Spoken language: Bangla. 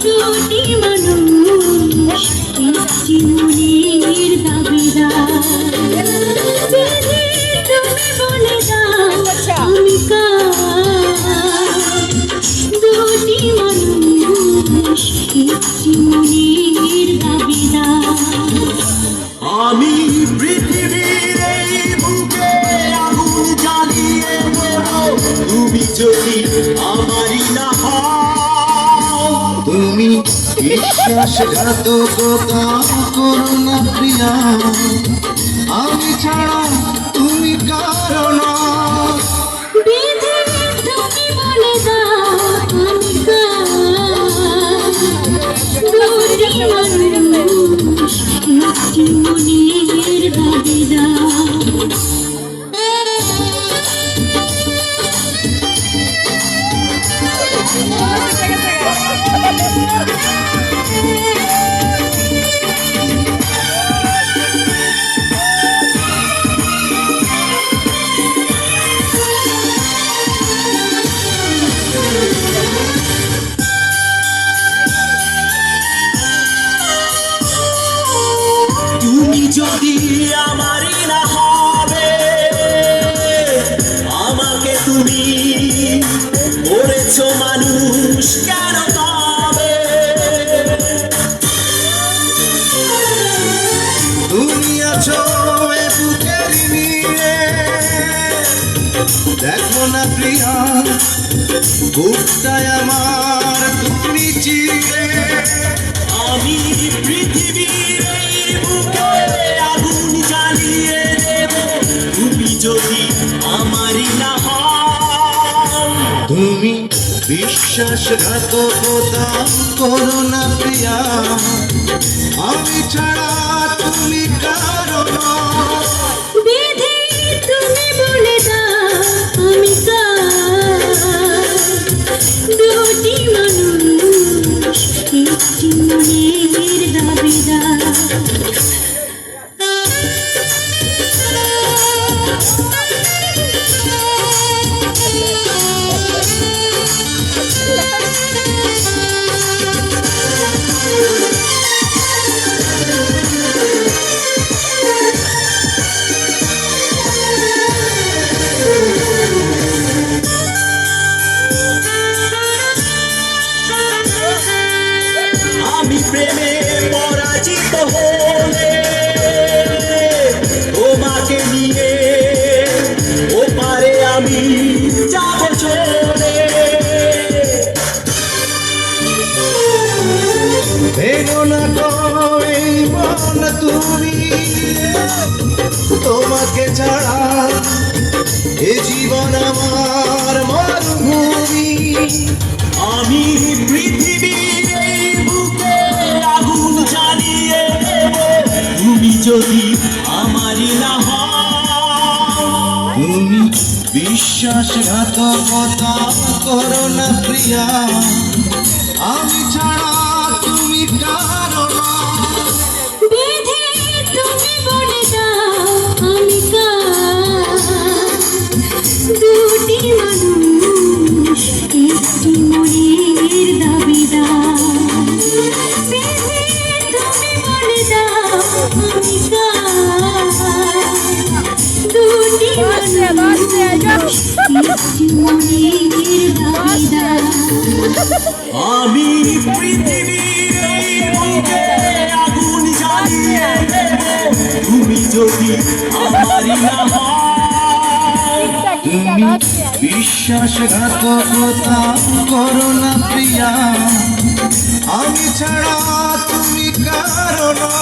দুটি মানুষ একটি মনের দাবিদার। তুমি বলে দাও আমি কার? দুটি মানুষ একটি মনের দাবিদার। আমি পৃথিবীর এই বুকে আগুন জ্বালিয়ে দেব, তুমি যদি আমারই না হও। তুমি বিশ্বাসঘাতকতা করো না প্রিয়া, আমি ছাড়া তুমি কারো না। বেঁধে তুমি বলে দাও আমি কার? দুটি মানুষ একটি মনের দাবিদার। তুমি যদি আমারই না হবে, আমাকে তুমি করেছো মানুষ কেন তবে? তুমি আছো এ বুকের নিয়ে, দেখো না প্রিয়া বুকটায় আমার তুমি চিরে। আমি পৃথিবীর এই বুকে আগুন জ্বালিয়ে দেব, তুমি যদি আমারই না হও। তুমি বিশ্বাসঘাতকতা করো না প্রিয়া, আমি ছাড়া তুমি কারো না। বেঁধে তুমি বলে দাও আমি কার? দুটি মানুষ একটি মনের দাবিদার। আমি প্রেমে পরাজিত হলে তোমাকে নিয়ে ওপারে আমি যাব চলে। ভেঙো না গো এই মন তুমি, তোমাকে ছাড়া এ জীবন আমার মরুভূমি। আমি পৃথিবীর এই বুকে আগুন জ্বালিয়ে দেব, তুমি যদি আমারই না হও। তুমি বিশ্বাসঘাতকতা করো না প্রিয়া, আমি ছাড়া তুমি কারো না। বেঁধে তুমি বলে দাও আমি কার? দুটি মানুষ একটি মনের দাবিদার। বেঁধে তুমি বলে দাও আমি কার? দুটি মানুষ একটি মনের দাবিদার। আমি পৃথিবীর এই বুকে আগুন জ্বালিয়ে দেব, তুমি যদি আমারই না হও। তুমি বিশ্বাসঘাতকতা করো না প্রিয়া, আমি ছাড়া তুমি কারো না।